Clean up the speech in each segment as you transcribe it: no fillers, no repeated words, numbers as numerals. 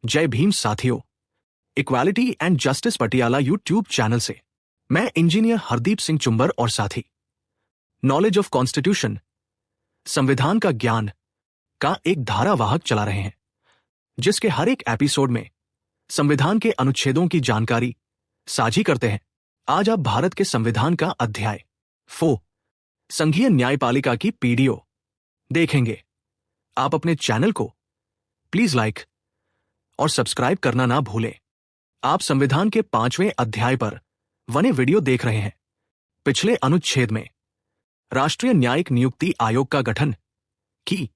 जय भीम साथियों, equality and justice Patiala YouTube channel से मैं इंजीनियर हरदीप सिंह चुंबर और साथी नॉलेज ऑफ कॉन्स्टिट्यूशन संविधान का ज्ञान का एक धारावाहक चला रहे हैं, जिसके हर एक एपिसोड में संविधान के अनुच्छेदों की जानकारी साझी करते हैं। आज आप भारत के संविधान का अध्याय 4 संघीय न्यायपालिका की पीडीओ देखेंगे। आप अपने चैनल को प्लीज लाइक और सब्सक्राइब करना ना भूलें। आप संविधान के 5वें अध्याय पर बने वीडियो देख रहे हैं। पिछले अनुच्छेद में राष्ट्रीय न्यायिक नियुक्ति आयोग का गठन की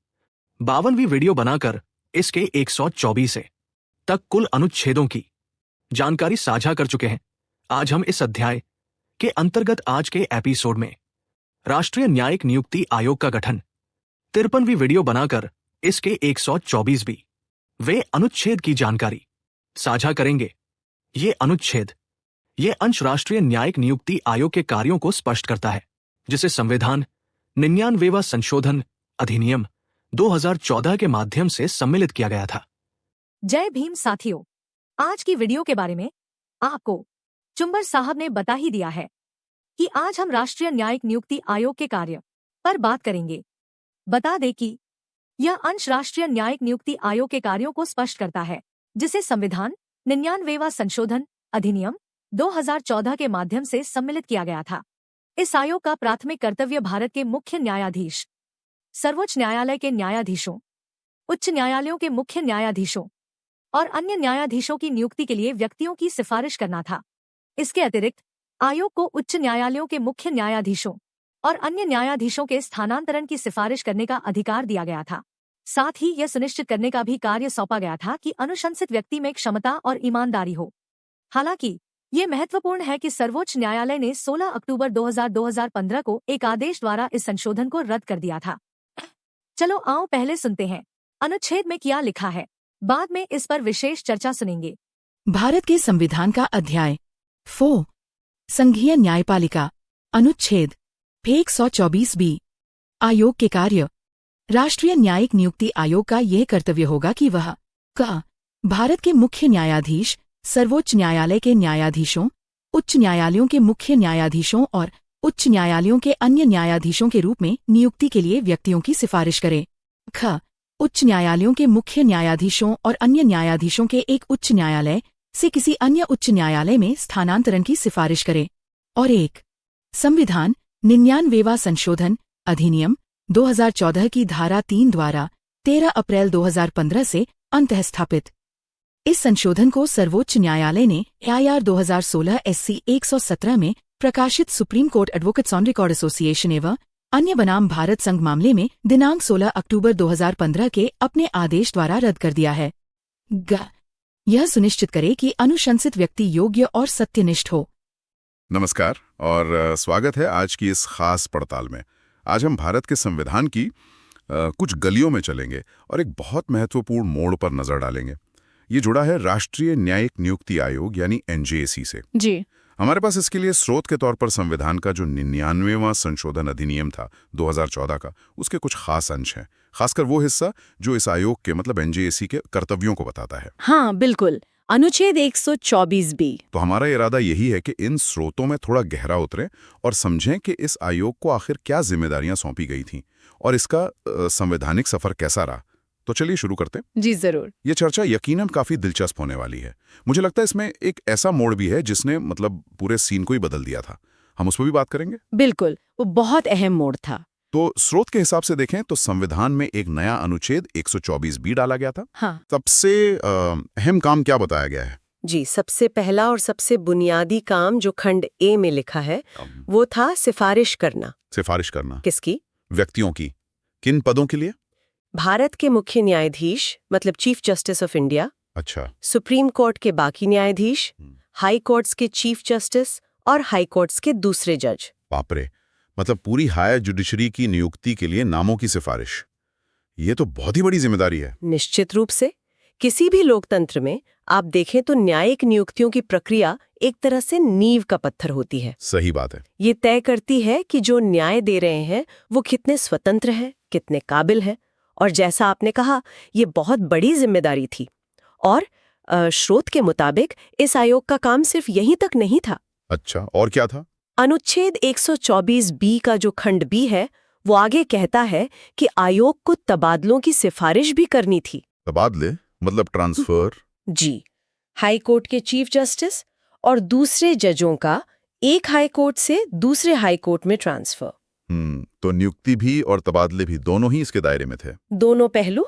52वीं वीडियो बनाकर इसके 124 तक कुल अनुच्छेदों की जानकारी साझा कर चुके हैं। आज हम इस अध्याय के अंतर्गत आज के एपिसोड में राष्ट्रीय न्यायिक नियुक्ति आयोग का गठन 53वीं वीडियो बनाकर इसके 124वीं वे अनुच्छेद की जानकारी साझा करेंगे। ये अंश राष्ट्रीय न्यायिक नियुक्ति आयोग के कार्यों को स्पष्ट करता है, जिसे संविधान 99वां संशोधन अधिनियम 2014 के माध्यम से सम्मिलित किया गया था। जय भीम साथियों, आज की वीडियो के बारे में आपको चुंबर साहब ने बता ही दिया है कि आज हम राष्ट्रीय न्यायिक नियुक्ति आयोग के कार्य पर बात करेंगे। बता दें कि यह अंश राष्ट्रीय न्यायिक नियुक्ति आयोग के कार्यों को स्पष्ट करता है, जिसे संविधान 99वां संशोधन अधिनियम 2014 के माध्यम से सम्मिलित किया गया था। इस आयोग का प्राथमिक कर्तव्य भारत के मुख्य न्यायाधीश, सर्वोच्च न्यायालय के न्यायाधीशों, उच्च न्यायालयों के मुख्य न्यायाधीशों और अन्य न्यायाधीशों की नियुक्ति के लिए व्यक्तियों की सिफारिश करना था। इसके अतिरिक्त आयोग को उच्च न्यायालयों के मुख्य न्यायाधीशों और अन्य न्यायाधीशों के स्थानांतरण की सिफारिश करने का अधिकार दिया गया था। साथ ही यह सुनिश्चित करने का भी कार्य सौंपा गया था कि अनुशंसित व्यक्ति में क्षमता और ईमानदारी हो। हालांकि ये महत्वपूर्ण है कि सर्वोच्च न्यायालय ने 16 अक्टूबर 2015 को एक आदेश द्वारा इस संशोधन को रद्द कर दिया था। चलो आओ पहले सुनते हैं अनुच्छेद में क्या लिखा है, बाद में इस पर विशेष चर्चा सुनेंगे। भारत के संविधान का अध्याय 4 संघीय न्यायपालिका अनुच्छेद 124 आयोग के कार्य। राष्ट्रीय न्यायिक नियुक्ति आयोग का यह कर्तव्य होगा कि वह भारत के मुख्य न्यायाधीश, सर्वोच्च न्यायालय के न्यायाधीशों, उच्च न्यायालयों के मुख्य न्यायाधीशों और उच्च न्यायालयों के अन्य न्यायाधीशों के रूप में नियुक्ति के लिए व्यक्तियों की सिफारिश करे। उच्च न्यायालयों के मुख्य न्यायाधीशों और अन्य न्यायाधीशों के एक उच्च न्यायालय से किसी अन्य उच्च न्यायालय में स्थानांतरण की सिफारिश करे। और संविधान 99वां संशोधन अधिनियम 2014 की धारा 3 द्वारा 13 अप्रैल 2015 से अंतःस्थापित। इस संशोधन को सर्वोच्च न्यायालय ने AIR 2016 SC 117 में प्रकाशित supreme court advocates on record association एवं अन्य बनाम भारत संघ मामले में दिनांक 16 अक्टूबर 2015 के अपने आदेश द्वारा रद्द कर दिया है। यह सुनिश्चित करे कि अनुशंसित व्यक्ति योग्य और सत्यनिष्ठ हो। नमस्कार और स्वागत है आज की इस खास पड़ताल में। आज हम भारत के संविधान की कुछ गलियों में चलेंगे और एक बहुत महत्वपूर्ण मोड़ पर नजर डालेंगे। ये जुड़ा है राष्ट्रीय न्यायिक नियुक्ति आयोग यानी NJAC से। जी। हमारे पास इसके लिए स्रोत के तौर पर संविधान का जो 99वां संशोधन अधिनियम था 2014 का, उसके कुछ खास अंश हैं, खासकर वो हिस्सा जो इस आयोग के मतलब NJAC के कर्तव्यों को बताता है। हाँ बिल्कुल, अनुच्छेद 124B। तो हमारा इरादा यही है कि इन स्रोतों में थोड़ा गहरा उतरें और समझें कि इस आयोग को आखिर क्या जिम्मेदारियां सौंपी गई थीं और इसका संवैधानिक सफर कैसा रहा। तो चलिए शुरू करते हैं। जी जरूर। ये चर्चा यकीनन काफी दिलचस्प होने वाली है। मुझे लगता है इसमें एक ऐसा मोड़ भी है जिसने मतलब पूरे सीन को ही बदल दिया था। हम उस पर भी बात करेंगे। बिल्कुल, वो बहुत अहम मोड़ था। तो स्रोत के हिसाब से देखें तो संविधान में एक नया अनुच्छेद 124B डाला गया था। हाँ। सबसे अहम काम क्या बताया गया है? जी, सबसे पहला और सबसे बुनियादी काम जो खंड A में लिखा है वो था सिफारिश करना। सिफारिश करना किसकी? व्यक्तियों की। किन पदों के लिए? भारत के मुख्य न्यायाधीश मतलब चीफ जस्टिस ऑफ इंडिया, अच्छा, सुप्रीम कोर्ट के बाकी न्यायाधीश, हाई कोर्ट्स के चीफ जस्टिस और हाई कोर्ट्स के दूसरे जज। बाप रे, मतलब पूरी हायर जुडिशरी की नियुक्ति के लिए नामों की सिफारिश। ये तो बहुत ही बड़ी जिम्मेदारी है। निश्चित रूप से। किसी भी लोकतंत्र में आप देखें तो न्यायिक नियुक्तियों की प्रक्रिया एक तरह से नींव का पत्थर होती है। सही बात है। ये तय करती है कि जो न्याय दे रहे हैं वो कितने स्वतंत्र हैं, कितने काबिल हैं। और जैसा आपने कहा, ये बहुत बड़ी जिम्मेदारी थी। और स्रोत के मुताबिक इस आयोग का काम सिर्फ यहीं तक नहीं था। अच्छा, और क्या था? अनुच्छेद 124 बी का जो खंड बी है वो आगे कहता है कि आयोग को तबादलों की सिफारिश भी करनी थी। तबादले मतलब ट्रांसफर? जी, हाई कोर्ट के चीफ जस्टिस और दूसरे जजों का एक हाई कोर्ट से दूसरे हाई कोर्ट में ट्रांसफर। तो नियुक्ति भी और तबादले भी दोनों ही इसके दायरे में थे। दोनों पहलू,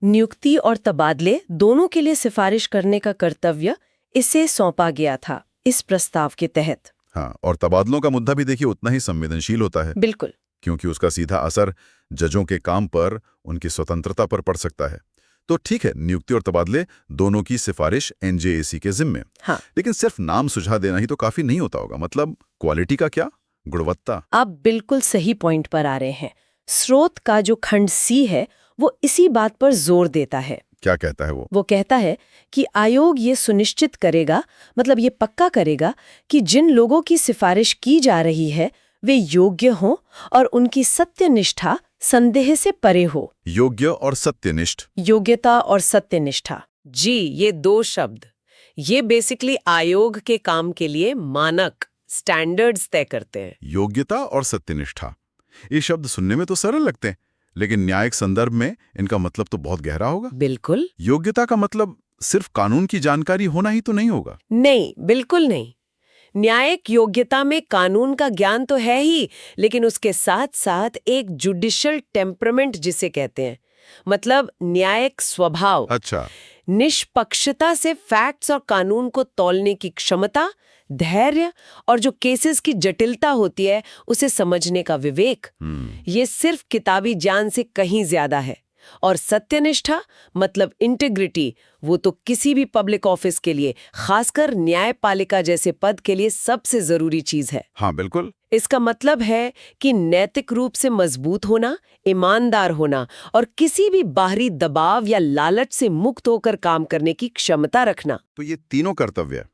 नियुक्ति और तबादले दोनों के लिए सिफारिश करने का कर्तव्य इसे सौंपा गया था इस प्रस्ताव के तहत। हाँ, और तबादलों का मुद्दा भी देखिए उतना ही संवेदनशील होता है, बिल्कुल, क्योंकि उसका सीधा असर जजों के काम पर, उनकी स्वतंत्रता पर पड़ सकता है। तो ठीक है, नियुक्ति और तबादले दोनों की सिफारिश एनजेएसी के जिम्मे। हाँ। लेकिन सिर्फ नाम सुझा देना ही तो काफी नहीं होता होगा। मतलब क्वालिटी का क्या, गुणवत्ता? आप बिल्कुल सही पॉइंट पर आ रहे हैं। स्रोत का जो खंड सी है वो इसी बात पर जोर देता है। क्या कहता है वो? वो कहता है कि आयोग ये सुनिश्चित करेगा, मतलब ये पक्का करेगा कि जिन लोगों की सिफारिश की जा रही है वे योग्य हों और उनकी सत्यनिष्ठा संदेह से परे हो। योग्य और सत्यनिष्ठ? योग्यता और सत्यनिष्ठा, जी, ये दो शब्द ये बेसिकली आयोग के काम के लिए मानक स्टैंडर्ड्स तय करते हैं। योग्यता और सत्यनिष्ठा, ये शब्द सुनने में तो सरल लगते हैं, लेकिन न्यायिक संदर्भ में इनका मतलब तो बहुत गहरा होगा। बिल्कुल। योग्यता का मतलब सिर्फ कानून की जानकारी होना ही तो नहीं होगा। नहीं, बिल्कुल नहीं। न्यायिक योग्यता में कानून का ज्ञान तो है ही, लेकिन उसके साथ साथ एक जुडिशियल टेम्परामेंट जिसे कहते हैं, मतलब न्यायिक स्वभाव। अच्छा। निष्पक्षता से फैक्ट्स और कानून को तौलने की क्षमता, धैर्य और जो केसेस की जटिलता होती है उसे समझने का विवेक, ये सिर्फ किताबी ज्ञान से कहीं ज्यादा है। और सत्यनिष्ठा मतलब इंटीग्रिटी, वो तो किसी भी पब्लिक ऑफिस के लिए, खासकर न्यायपालिका जैसे पद के लिए सबसे जरूरी चीज है। हाँ, बिल्कुल। इसका मतलब है कि नैतिक रूप से मजबूत होना, ईमानदार होना और किसी भी बाहरी दबाव या लालच से मुक्त होकर काम करने की क्षमता रखना। तो ये तीनों कर्तव्य,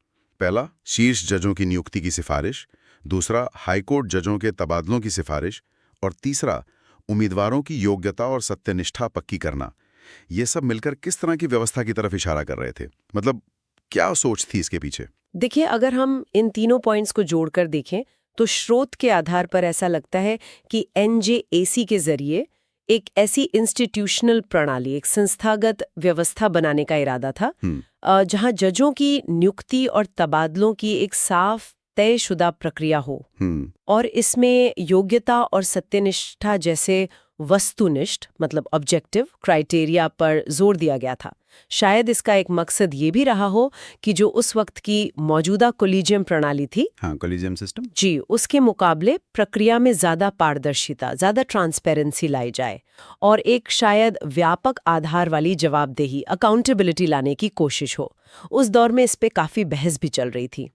पहला शीर्ष जजों की नियुक्ति की सिफारिश, दूसरा हाईकोर्ट जजों के तबादलों की सिफारिश और तीसरा उम्मीदवारों की योग्यता और सत्यनिष्ठा पक्की करना, ये सब मिलकर किस तरह की व्यवस्था की तरफ इशारा कर रहे थे? मतलब क्या सोच थी इसके पीछे? देखिए, अगर हम इन तीनों पॉइंट्स को जोड़कर देखें तो स्रोत के आधार पर ऐसा लगता है कि एनजेएसी के जरिए एक ऐसी इंस्टीट्यूशनल प्रणाली, एक संस्थागत व्यवस्था बनाने का इरादा था जहां जजों की नियुक्ति और तबादलों की एक साफ तयशुदा प्रक्रिया हो और इसमें योग्यता और सत्यनिष्ठा जैसे वस्तुनिष्ठ मतलब ऑब्जेक्टिव क्राइटेरिया पर जोर दिया गया था। शायद इसका एक मकसद ये भी रहा हो कि जो उस वक्त की मौजूदा कोलिजियम प्रणाली थी, हाँ, कोलिजियम सिस्टम, जी, उसके मुकाबले प्रक्रिया में ज्यादा पारदर्शिता, ज्यादा ट्रांसपेरेंसी लाई जाए और एक शायद व्यापक आधार वाली जवाबदेही, अकाउंटेबिलिटी लाने की कोशिश हो। उस दौर में इस पे काफी बहस भी चल रही थी।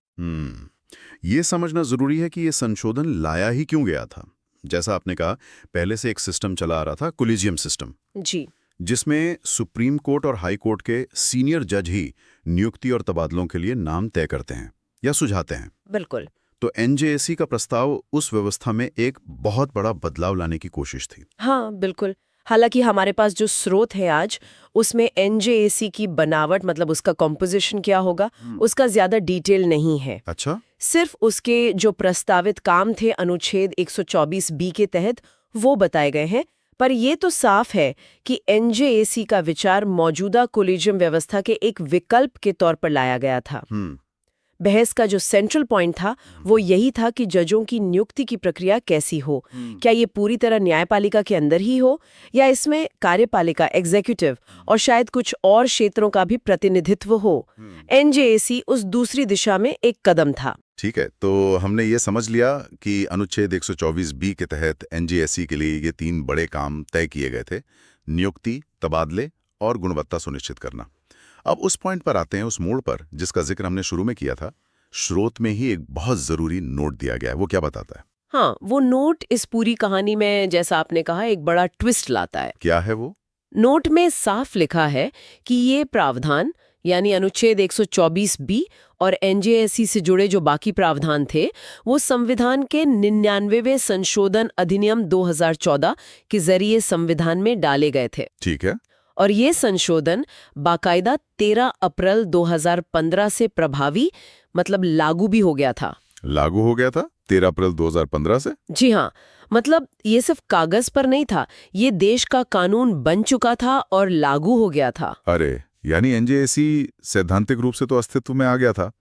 ये समझना जरूरी है कि ये संशोधन लाया ही क्यों गया था। जैसा आपने कहा, पहले से एक सिस्टम चला आ रहा था, कोलिजियम सिस्टम, जी, जिसमें सुप्रीम कोर्ट और हाई कोर्ट के सीनियर जज ही नियुक्ति और तबादलों के लिए नाम तय करते हैं या सुझाते हैं। बिल्कुल। तो एनजेएसी का प्रस्ताव उस व्यवस्था में एक बहुत बड़ा बदलाव लाने की कोशिश थी। हाँ, बिल्कुल। हालांकि हमारे पास जो स्रोत है आज, उसमें एनजेएसी की बनावट मतलब उसका कॉम्पोजिशन क्या होगा, उसका ज्यादा डिटेल नहीं है। अच्छा। सिर्फ उसके जो प्रस्तावित काम थे अनुच्छेद 124 बी के तहत वो बताए गए हैं। पर ये तो साफ है कि एनजेएसी का विचार मौजूदा कोलिजियम व्यवस्था के एक विकल्प के तौर पर लाया गया था। बहस का जो सेंट्रल पॉइंट था वो यही था कि जजों की नियुक्ति की प्रक्रिया कैसी हो, क्या ये पूरी तरह न्यायपालिका के अंदर ही हो या इसमें कार्यपालिका एग्जीक्यूटिव और शायद कुछ और क्षेत्रों का भी प्रतिनिधित्व हो। एनजेएसी उस दूसरी दिशा में एक कदम था। ठीक है, तो हमने ये समझ लिया कि अनुच्छेद 124 बी के तहत एनजेएसी के लिए ये 3 बड़े काम तय किए गए थे, नियुक्ति, तबादले और गुणवत्ता सुनिश्चित करना। अब उस पॉइंट पर आते हैं, उस मोड़ पर जिसका जिक्र हमने शुरू में किया था। स्रोत में ही एक बहुत जरूरी नोट दिया गया है, वो क्या बताता है? हाँ, वो नोट इस पूरी कहानी में, जैसा आपने कहा, एक बड़ा ट्विस्ट लाता है। क्या है वो? नोट में साफ लिखा है कि ये प्रावधान यानी अनुच्छेद 124 बी और एनजेएसी से जुड़े जो बाकी प्रावधान थे वो संविधान के 99वें संशोधन अधिनियम 2014 के जरिए संविधान में डाले गए थे। ठीक है। और ये संशोधन बाकायदा 13 अप्रैल 2015 से प्रभावी मतलब लागू भी हो गया था। लागू हो गया था 13 अप्रैल 2015 से? जी हाँ, मतलब ये सिर्फ कागज पर नहीं था, ये देश का कानून बन चुका था और लागू हो गया था। अरे, यानी एनजेएसी सैद्धांतिक रूप से तो अस्तित्व में आ गया था।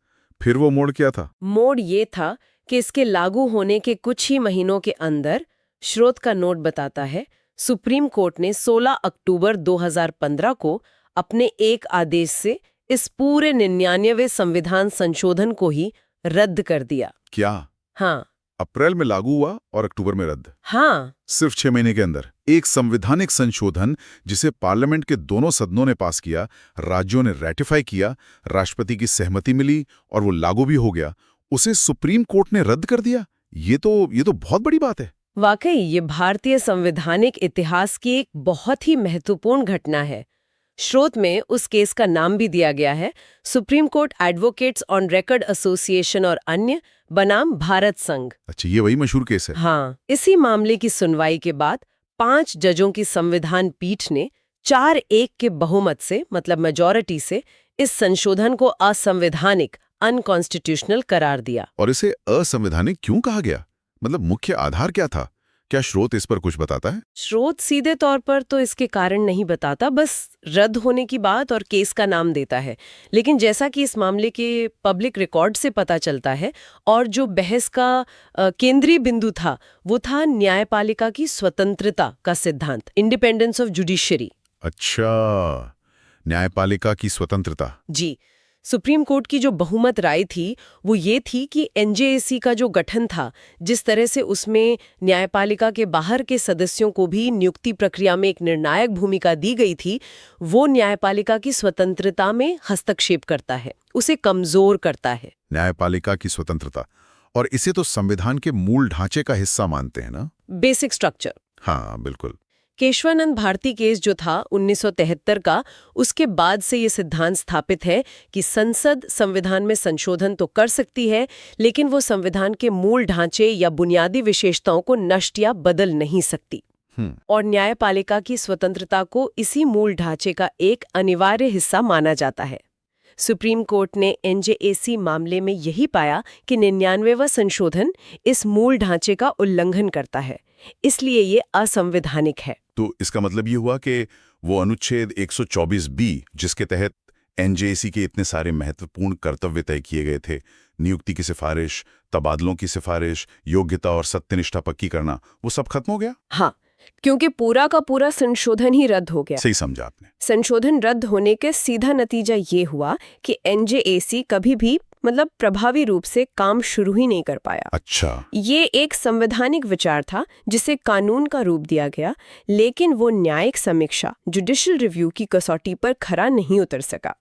फिर वो मोड़ क्या था? मोड़ ये था कि इसके लागू होने के कुछ ही महीनों के अंदर, स्रोत का नोट बताता है, सुप्रीम कोर्ट ने 16 अक्टूबर 2015 को अपने एक आदेश से इस पूरे 99वें संविधान संशोधन को ही रद्द कर दिया। क्या? हाँ अप्रैल में लागू हुआ और अक्टूबर में रद्द? हाँ, सिर्फ 6 महीने के अंदर एक संवैधानिक संशोधन जिसे पार्लियामेंट के दोनों सदनों ने पास किया, राज्यों ने रैटिफाई किया, राष्ट्रपति की सहमति मिली और वो लागू भी हो गया, उसे सुप्रीम कोर्ट ने रद्द कर दिया। ये तो बहुत बड़ी बात है। वाकई ये भारतीय संवैधानिक इतिहास की एक बहुत ही महत्वपूर्ण घटना है। स्रोत में उस केस का नाम भी दिया गया है, supreme court advocates on record association और अन्य बनाम भारत संघ। अच्छा, ये वही मशहूर केस है। हाँ, इसी मामले की सुनवाई के बाद 5 जजों की संविधान पीठ ने 4-1 के बहुमत से मतलब मेजॉरिटी से इस संशोधन को असंवैधानिक अनकॉन्स्टिट्यूशनल करार दिया। और इसे असंवैधानिक क्यों कहा गया? मतलब मुख्य आधार क्या था? क्या स्रोत इस पर कुछ बताता है? स्रोत सीधे तौर पर तो इसके कारण नहीं बताता, बस रद्द होने की बात और केस का नाम देता है। लेकिन जैसा कि इस मामले के पब्लिक रिकॉर्ड से पता चलता है और जो बहस का केंद्रीय बिंदु था, वो था न्यायपालिका की स्वतंत्रता का सिद्धांत, इंडिपेंडेंस ऑफ जुडिशरी। अच्छा, न्यायपालिका की स्वतंत्रता। जी, सुप्रीम कोर्ट की जो बहुमत राय थी वो ये थी कि एनजेएसी का जो गठन था, जिस तरह से उसमें न्यायपालिका के बाहर के सदस्यों को भी नियुक्ति प्रक्रिया में एक निर्णायक भूमिका दी गई थी, वो न्यायपालिका की स्वतंत्रता में हस्तक्षेप करता है, उसे कमजोर करता है। न्यायपालिका की स्वतंत्रता, और इसे तो संविधान के मूल ढांचे का हिस्सा मानते हैं ना? Basic structure. हाँ, बिल्कुल। केशवानंद भारती केस जो था 1973 का, उसके बाद से ये सिद्धांत स्थापित है कि संसद संविधान में संशोधन तो कर सकती है, लेकिन वो संविधान के मूल ढांचे या बुनियादी विशेषताओं को नष्ट या बदल नहीं सकती। और न्यायपालिका की स्वतंत्रता को इसी मूल ढांचे का एक अनिवार्य हिस्सा माना जाता है। सुप्रीम कोर्ट ने एनजेएसी मामले में यही पाया कि 99वां संशोधन इस मूल ढांचे का उल्लंघन करता है, इसलिए ये असंवैधानिक है। तो इसका मतलब ये हुआ कि वो अनुच्छेद 124B, जिसके तहत एनजेएसी के इतने सारे महत्वपूर्ण कर्तव्य तय किए गए थे, नियुक्ति की सिफारिश, तबादलों की सिफारिश, योग्यता और सत्यनिष्ठा पक्की करना, वो सब खत्म हो गया? हाँ, क्योंकि पूरा का पूरा संशोधन ही रद्द हो गया। सही समझा आपने। संशोधन रद्द होने के सीधा नतीजा ये हुआ कि एनजेएसी कभी भी मतलब प्रभावी रूप से काम शुरू ही नहीं कर पाया। अच्छा, ये एक संवैधानिक विचार था जिसे कानून का रूप दिया गया, लेकिन वो न्यायिक समीक्षा, जुडिशियल रिव्यू की कसौटी पर खरा नहीं उतर सका।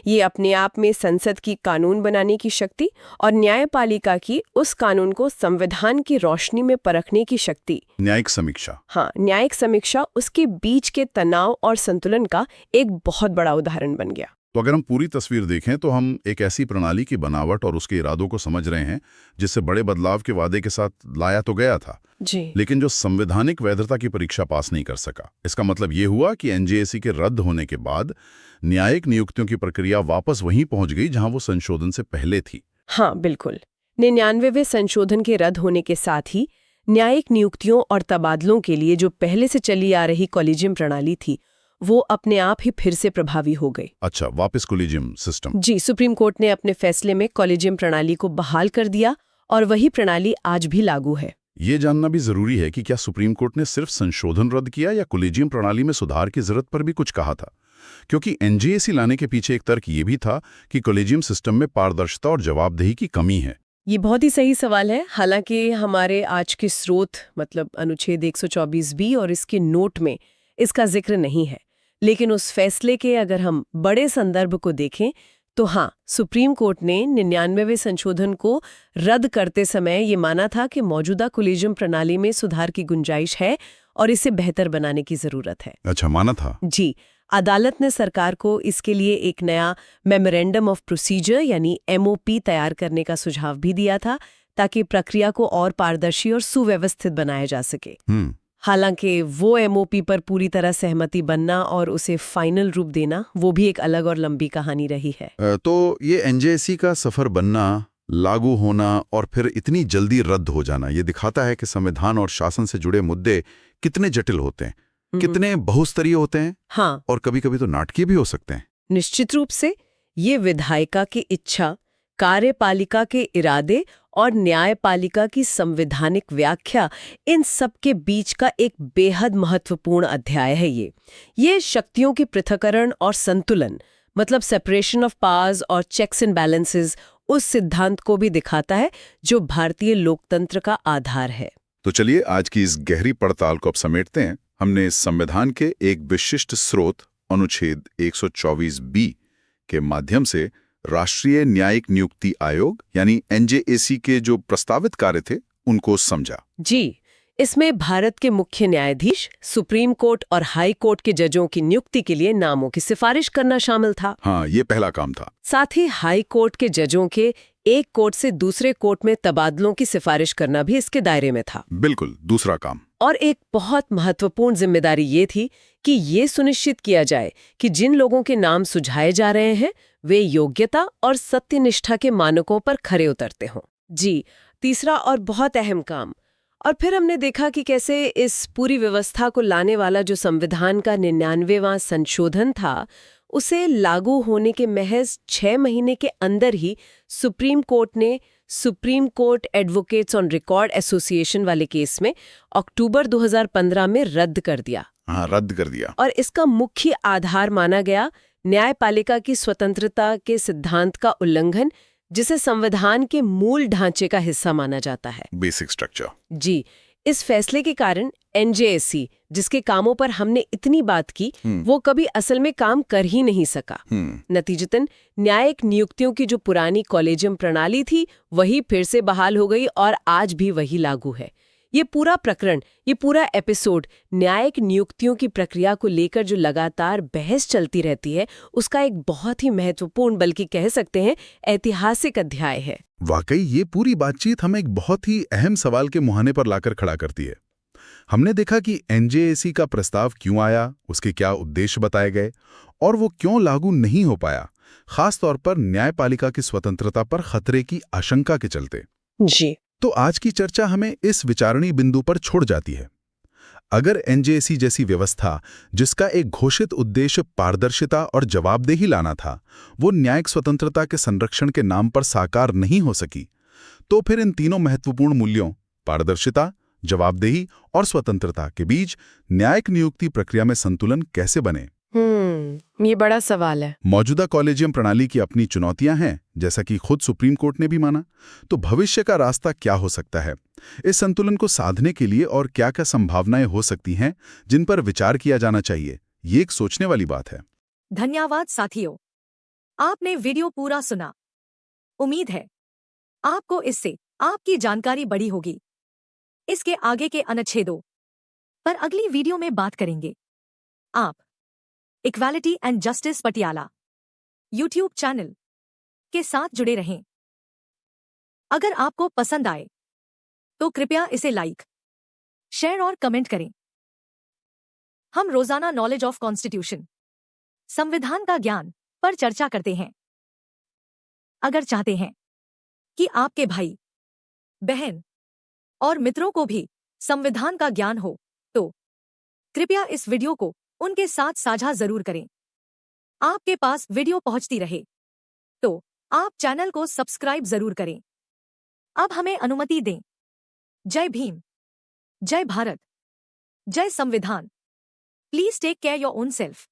ये अपने आप में संसद की कानून बनाने की शक्ति और न्यायपालिका की उस कानून को संविधान की रोशनी में परखने की शक्ति, न्यायिक समीक्षा, हाँ, न्यायिक समीक्षा, उसके बीच के तनाव और संतुलन का एक बहुत बड़ा उदाहरण बन गया। तो अगर हम पूरी तस्वीर देखें तो हम एक ऐसी प्रणाली की बनावट और उसके इरादों को समझ रहे हैं जिससे बड़े बदलाव के वादे के साथ लाया तो गया था जी, लेकिन जो संवैधानिक वैधता की परीक्षा पास नहीं कर सका। इसका मतलब ये हुआ कि एनजेएसी के रद्द होने के बाद न्यायिक नियुक्तियों की प्रक्रिया वापस वहीं पहुंच गई जहां वो संशोधन से पहले थी। हाँ बिल्कुल। 99वें संशोधन के रद्द होने के साथ ही न्यायिक नियुक्तियों और तबादलों के लिए जो पहले से चली आ रही कॉलेजियम प्रणाली थी, वो अपने आप ही फिर से प्रभावी हो गई। अच्छा, वापस कॉलेजियम सिस्टम। जी, सुप्रीम कोर्ट ने अपने फैसले में कॉलेजियम प्रणाली को बहाल कर दिया और वही प्रणाली आज भी लागू है। ये जानना भी जरूरी है कि क्या सुप्रीम कोर्ट ने सिर्फ संशोधन रद्द किया या कॉलेजियम प्रणाली में सुधार की जरूरत पर भी कुछ कहा था? क्योंकि एनजेएसी लाने के पीछे एक तर्क ये भी था कि कॉलेजियम सिस्टम में पारदर्शिता और जवाबदेही की कमी है। ये बहुत ही सही सवाल है। हालांकि हमारे आज के स्रोत मतलब अनुच्छेद 124B और इसके नोट में इसका जिक्र नहीं है, लेकिन उस फैसले के अगर हम बड़े संदर्भ को देखें तो हाँ, सुप्रीम कोर्ट ने 99वें संशोधन को रद्द करते समय ये माना था कि मौजूदा कॉलेजियम प्रणाली में सुधार की गुंजाइश है और इसे बेहतर बनाने की जरूरत है। अच्छा, माना था। जी, अदालत ने सरकार को इसके लिए एक नया मेमोरेंडम ऑफ प्रोसीजर यानी MOP तैयार करने का सुझाव भी दिया था ताकि प्रक्रिया को और पारदर्शी और सुव्यवस्थित बनाया जा सके। हालांकि वो एमओपी पर पूरी तरह सहमति बनना और उसे फाइनल रूप देना वो भी एक अलग और लंबी कहानी रही है। तो ये एनजेसी का सफर बनना, लागू होना और फिर इतनी जल्दी रद्द हो जाना, ये दिखाता है कि संविधान और शासन से जुड़े मुद्दे कितने जटिल होते हैं, कितने बहुस्तरीय होते हैं, हाँ, और कभी-कभी तो नाटकीय भी हो सकते हैं। निश्चित रूप से ये विधायिका की इच्छा, कार्यपालिका के इरादे और न्यायपालिका की संवैधानिक व्याख्या, इन सब के बीच का एक बेहद महत्वपूर्ण अध्याय है ये शक्तियों की पृथक्करण और संतुलन, मतलब सेपरेशन ऑफ पावर्स और चेक्स एंड बैलेंसेस, उस सिद्धांत को भी दिखाता है जो भारतीय लोकतंत्र का आधार है। तो चलिए आज की इस गहरी पड़ताल को अब समेटते हैं। हमने संविधान के एक विशिष्ट स्रोत अनुच्छेद 124B के माध्यम से राष्ट्रीय न्यायिक नियुक्ति आयोग यानी एनजेएसी के जो प्रस्तावित कार्य थे उनको समझा। जी, इसमें भारत के मुख्य न्यायाधीश, सुप्रीम कोर्ट और हाई कोर्ट के जजों की नियुक्ति के लिए नामों की सिफारिश करना शामिल था। हाँ, ये पहला काम था। साथ ही हाई कोर्ट के जजों के एक कोर्ट से दूसरे कोर्ट में तबादलों की सिफारिश करना भी इसके दायरे में था। बिल्कुल, दूसरा काम। और एक बहुत महत्वपूर्ण जिम्मेदारी ये थी कि ये सुनिश्चित किया जाए कि जिन लोगों के नाम सुझाए जा रहे हैं वे योग्यता और सत्यनिष्ठा के मानकों पर खरे उतरते हों। जी, तीसरा और बहुत अहम काम। और फिर हमने देखा कि कैसे इस पूरी व्यवस्था को लाने वाला जो संविधान का 99वां संशोधन था, उसे लागू होने के महज 6 महीने के अंदर ही सुप्रीम कोर्ट ने supreme court advocates on record association वाले केस में अक्टूबर 2015 में रद्द कर दिया। हाँ, रद्द कर दिया। और इसका मुख्य आधार माना गया न्यायपालिका की स्वतंत्रता के सिद्धांत का उल्लंघन, जिसे संविधान के मूल ढांचे का हिस्सा माना जाता है। Basic structure. जी, इस फैसले के कारण एनजेएसी, जिसके कामों पर हमने इतनी बात की, वो कभी असल में काम कर ही नहीं सका। नतीजतन न्यायिक नियुक्तियों की जो पुरानी कॉलेजियम प्रणाली थी वही फिर से बहाल हो गई और आज भी वही लागू है। ये पूरा प्रकरण, ये पूरा एपिसोड न्यायिक नियुक्तियों की प्रक्रिया को लेकर जो लगातार बहस चलती रहती है, उसका एक बहुत ही महत्वपूर्ण, बल्कि कह सकते हैं ऐतिहासिक अध्याय है। वाकई ये पूरी बातचीत हमें एक बहुत ही अहम सवाल के मुहाने पर लाकर खड़ा करती है। हमने देखा कि एनजेएसी का प्रस्ताव क्यों आया, उसके क्या उद्देश्य बताए गए और वो क्यों लागू नहीं हो पाया, खास तौर पर न्यायपालिका की स्वतंत्रता पर खतरे की आशंका के चलते। जी, तो आज की चर्चा हमें इस विचारणी बिंदु पर छोड़ जाती है। अगर एनजेएसी जैसी व्यवस्था, जिसका एक घोषित उद्देश्य पारदर्शिता और जवाबदेही लाना था, वो न्यायिक स्वतंत्रता के संरक्षण के नाम पर साकार नहीं हो सकी, तो फिर इन तीनों महत्वपूर्ण मूल्यों पारदर्शिता, जवाबदेही और स्वतंत्रता के बीच न्यायिक नियुक्ति प्रक्रिया में संतुलन कैसे बने? ये बड़ा सवाल है। मौजूदा कॉलेजियम प्रणाली की अपनी चुनौतियां हैं, जैसा कि खुद सुप्रीम कोर्ट ने भी माना। तो भविष्य का रास्ता क्या हो सकता है? इस संतुलन को साधने के लिए और क्या-क्या संभावनाएं हो सकती हैं, जिन पर विचार किया जाना चाहिए? ये एक सोचने वाली बात है। धन्यवाद साथियों, आपने वीडियो पूरा सुना। उम्मीद है आपको इससे आपकी जानकारी बढ़ी होगी। इसके आगे के अनुच्छेदों पर अगली वीडियो में बात करेंगे। आप equality and justice Patiala YouTube channel के साथ जुड़े रहें। अगर आपको पसंद आए तो कृपया इसे लाइक, शेयर और कमेंट करें। हम रोजाना नॉलेज ऑफ कॉन्स्टिट्यूशन, संविधान का ज्ञान पर चर्चा करते हैं। अगर चाहते हैं कि आपके भाई, बहन और मित्रों को भी संविधान का ज्ञान हो, तो कृपया इस वीडियो को उनके साथ साझा जरूर करें। आपके पास वीडियो पहुंचती रहे तो आप चैनल को सब्सक्राइब जरूर करें। अब हमें अनुमति दें। जय भीम, जय भारत, जय संविधान। Please take care your own self.